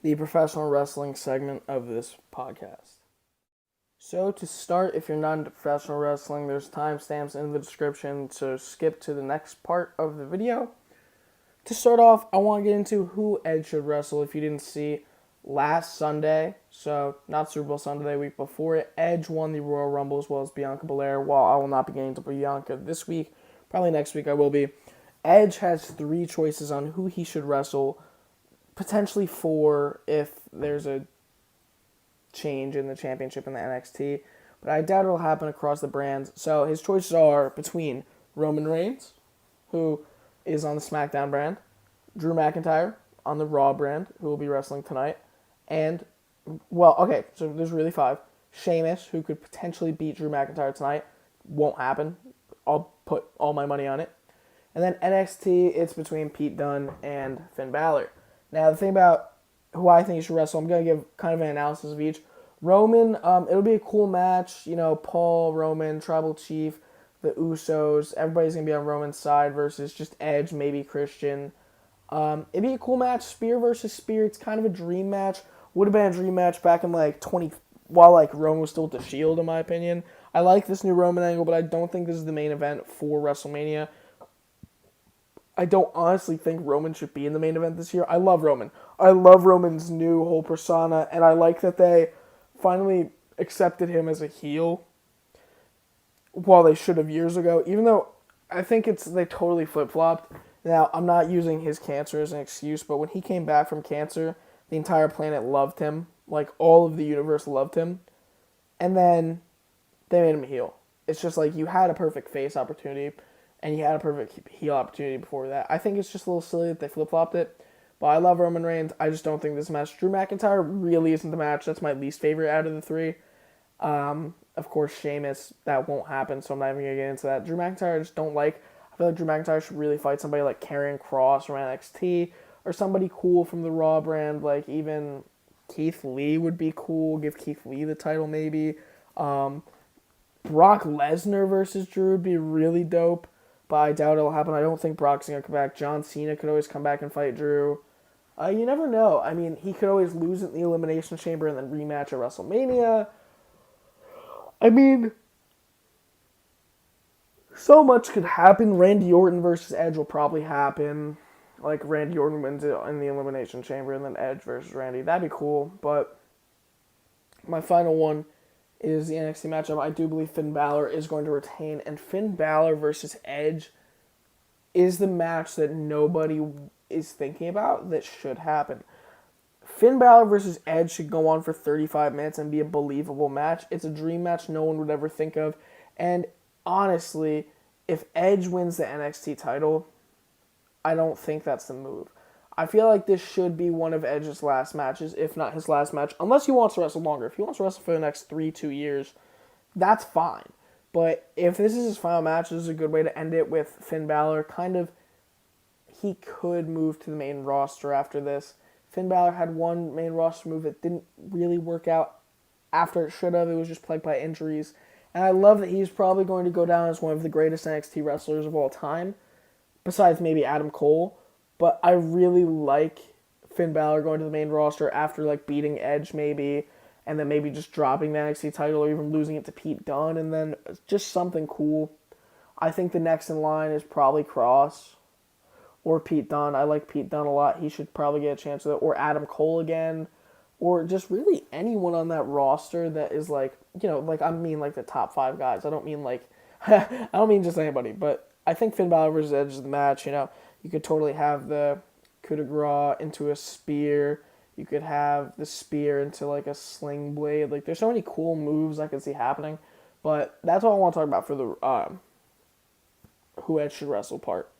the professional wrestling segment of this podcast. So to start, if you're not into professional wrestling, there's timestamps in the description, so skip to the next part of the video. To start off, I want to get into who Edge should wrestle. If you didn't see, last Sunday, so not Super Bowl Sunday, the week before it, Edge won the Royal Rumble as well as Bianca Belair. While I will not be getting to Bianca this week, probably next week I will be. Edge has 3 choices on who he should wrestle, potentially 4 if there's a change in the championship in the NXT, but I doubt it'll happen across the brands. So his choices are between Roman Reigns, who is on the SmackDown brand, Drew McIntyre on the Raw brand, who will be wrestling tonight, and, so there's really 5. Sheamus, who could potentially beat Drew McIntyre tonight. Won't happen. I'll put all my money on it. And then NXT, it's between Pete Dunne and Finn Balor. Now, the thing about who I think he should wrestle, I'm going to give kind of an analysis of each. Roman, it'll be a cool match. Paul, Roman, Tribal Chief, the Usos. Everybody's going to be on Roman's side versus just Edge, maybe Christian. It'd be a cool match. Spear versus Spear. It's kind of a dream match. Would have been a dream match back in while Roman was still with the Shield, in my opinion. I like this new Roman angle, but I don't think this is the main event for WrestleMania. I don't honestly think Roman should be in the main event this year. I love Roman. I love Roman's new whole persona, and I like that they finally accepted him as a heel, while they should have years ago, even though I think they totally flip-flopped. Now, I'm not using his cancer as an excuse, but when he came back from cancer, the entire planet loved him. All of the universe loved him. And then they made him a heel. It's just you had a perfect face opportunity, and you had a perfect heel opportunity before that. I think it's just a little silly that they flip-flopped it. But I love Roman Reigns. I just don't think this match. Drew McIntyre really isn't the match. That's my least favorite out of the 3. Of course, Sheamus, that won't happen, so I'm not even going to get into that. Drew McIntyre, I just don't like. I feel like Drew McIntyre should really fight somebody like Karrion Kross from NXT, or somebody cool from the Raw brand, even Keith Lee would be cool. Give Keith Lee the title, maybe. Brock Lesnar versus Drew would be really dope, but I doubt it'll happen. I don't think Brock's going to come back. John Cena could always come back and fight Drew. You never know. I mean, he could always lose it in the Elimination Chamber and then rematch at WrestleMania. I mean, so much could happen. Randy Orton versus Edge will probably happen. Randy Orton wins it in the Elimination Chamber and then Edge versus Randy. That'd be cool. But my final one is the NXT matchup. I do believe Finn Balor is going to retain. And Finn Balor versus Edge is the match that nobody is thinking about that should happen. Finn Balor versus Edge should go on for 35 minutes and be a believable match. It's a dream match no one would ever think of. And honestly, if Edge wins the NXT title, I don't think that's the move. I feel like this should be one of Edge's last matches, if not his last match, unless he wants to wrestle longer. If he wants to wrestle for the next 2 years, that's fine. But if this is his final match, this is a good way to end it with Finn Balor. He could move to the main roster after this. Finn Balor had one main roster move that didn't really work out after it should have. It was just plagued by injuries. And I love that he's probably going to go down as one of the greatest NXT wrestlers of all time, besides maybe Adam Cole. But I really like Finn Balor going to the main roster after beating Edge maybe, and then maybe just dropping the NXT title or even losing it to Pete Dunne, and then just something cool. I think the next in line is probably Cross or Pete Dunne. I like Pete Dunne a lot. He should probably get a chance at it. Or Adam Cole again. Or just really anyone on that roster that is I mean the top 5 guys. I don't mean I don't mean just anybody. But I think Finn Balor versus Edge is the match. You could totally have the coup de grace into a spear. You could have the spear into a sling blade. There's so many cool moves I could see happening. But that's all I want to talk about for the who Edge should wrestle part.